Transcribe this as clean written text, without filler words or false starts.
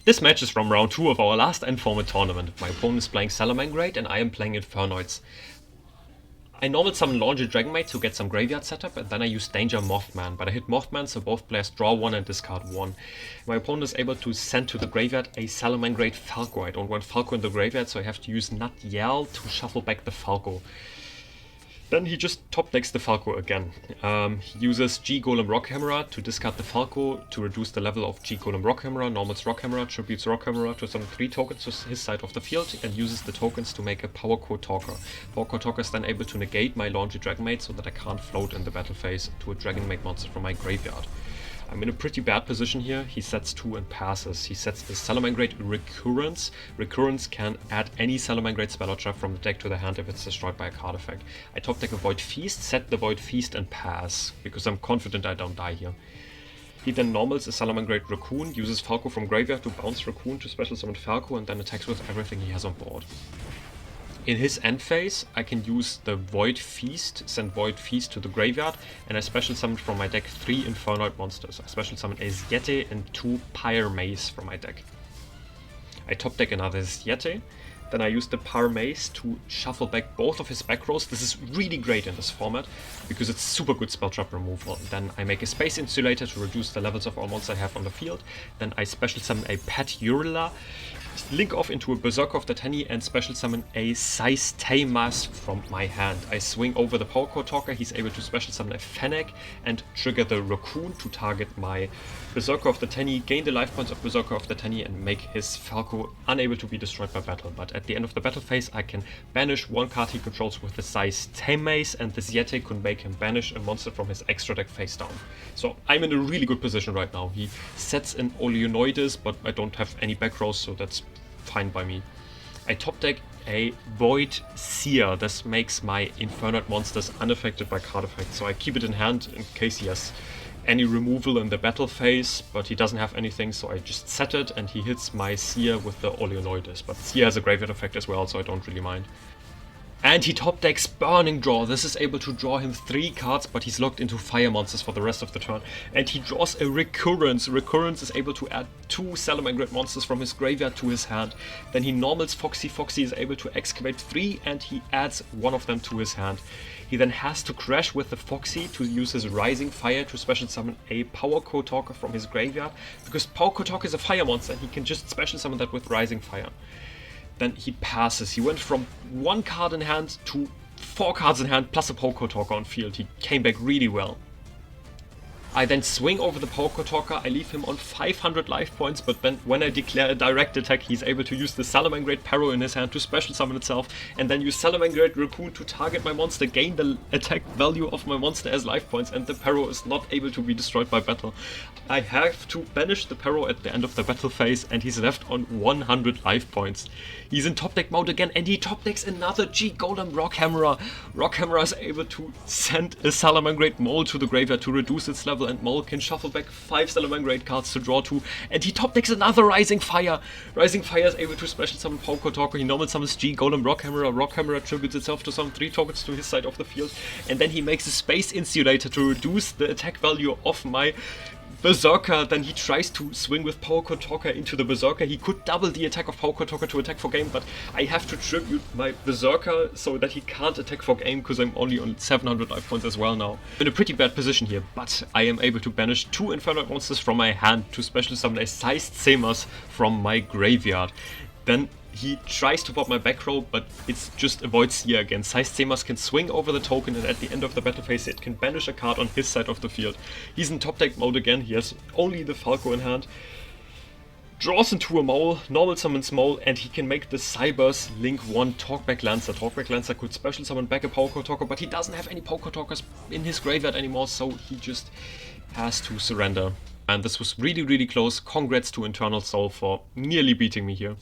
This match is from round 2 of our last Informal tournament. My opponent is playing Salamangreat and I am playing Infernoids. I normal summon Laundry Dragonmaid to get some graveyard setup, and then I use Danger Mothman, but I hit Mothman so both players draw 1 and discard 1. My opponent is able to send to the graveyard a Salamangreat Falco. I don't want Falco in the graveyard, so I have to use Nut Yell to shuffle back the Falco. Then he just top decks the Falco again. He uses G Golem Rockhammerer to discard the Falco to reduce the level of G Golem Rockhammerer, normals Rockhammerer, tributes Rockhammerer to summon 3 tokens to his side of the field, and uses the tokens to make a Power Code Talker. Power Code Talker is then able to negate my Laundry Dragonmaid so that I can't float in the battle phase to a Dragonmaid monster from my graveyard. I'm in a pretty bad position here. He sets 2 and passes. He sets the Salamangreat Recurrence. Recurrence can add any Salamangreat spell or trap from the deck to the hand if it's destroyed by a card effect. I top deck a Void Feast, set the Void Feast and pass, because I'm confident I don't die here. He then normals a Salamangreat Raccoon, uses Falco from graveyard to bounce Raccoon to special summon Falco, and then attacks with everything he has on board. In his end phase, I can use the Void Feast, send Void Feast to the graveyard, and I special summon from my deck 3 Infernoid monsters. I special summon a Yeti and 2 Pyre Mace from my deck. I top deck another Yeti, then I use the Pyre Mace to shuffle back both of his back rows. This is really great in this format, because it's super good spell trap removal. Then I make a Space Insulator to reduce the levels of all monsters I have on the field. Then I special summon a Pet Urilla, link off into a Berserker of the Tenny, and special summon a Size Tamas from my hand. I swing over the Power Code Talker, he's able to special summon a Fennec and trigger the Raccoon to target my Berserker of the Tenny, gain the life points of Berserker of the Tenny, and make his Falco unable to be destroyed by battle. But at the end of the battle phase, I can banish 1 card he controls with the Size Tamas, and this Yeti could make him banish a monster from his extra deck face down. So I'm in a really good position right now. He sets an Oleonoides, but I don't have any back rows, so that's fine by me. I top deck a Void Seer. This makes my Infernoid monsters unaffected by card effects, so I keep it in hand in case he has any removal in the battle phase, but he doesn't have anything, so I just set it and he hits my Seer with the Oleonoides. But Seer has a graveyard effect as well, so I don't really mind. And he top decks Burning Draw. This is able to draw him 3 cards, but he's locked into fire monsters for the rest of the turn. And he draws a Recurrence. Recurrence is able to add 2 Salamangreat monsters from his graveyard to his hand. Then he normals Foxy. Foxy is able to excavate 3, and he adds 1 of them to his hand. He then has to crash with the Foxy to use his Rising Fire to special summon a Power Code Talker from his graveyard, because Power Code Talker is a fire monster and he can just special summon that with Rising Fire. Then he passes. He went from 1 card in hand to 4 cards in hand plus a Power Code Talker on field. He came back really well. I then swing over the Power Code Talker, I leave him on 500 life points, but then when I declare a direct attack, he's able to use the Salamangreat Perro in his hand to special summon itself, and then use Salamangreat Raccoon to target my monster, gain the attack value of my monster as life points, and the Perro is not able to be destroyed by battle. I have to banish the Perro at the end of the battle phase, and he's left on 100 life points. He's in top deck mode again, and he top decks another G Golem Rockhammerer. Rockhammerer is able to send a Salamangreat Mole to the graveyard to reduce its level, and Mole can shuffle back 5 Salamangreat cards to draw 2, and he top decks another Rising Fire. Rising Fire is able to special summon Power Code Talker. He normal summons G Golem Rockhammerer. Rockhammerer tributes itself to summon 3 tokens to his side of the field, and then he makes a Space Insulator to reduce the attack value of my Berserker. Then he tries to swing with Power Code Talker into the Berserker. He could double the attack of Power Code Talker to attack for game, but I have to tribute my Berserker so that he can't attack for game, because I'm only on 700 life points as well now. I'm in a pretty bad position here, but I am able to banish 2 Infernoid monsters from my hand to special summon a Sized Samas from my graveyard. Then he tries to pop my back row, but it's just a Void Seer again. Sized Samas can swing over the token, and at the end of the battle phase it can banish a card on his side of the field. He's in top deck mode again, he has only the Falco in hand. Draws into a Mole, normal summons Mole, and he can make the Cybers Link 1 Talkback Lancer. Talkback Lancer could special summon back a Power Code Talker, but he doesn't have any Power Code Talkers in his graveyard anymore, so he just has to surrender. And this was really, really close. Congrats to Eternal Soul for nearly beating me here.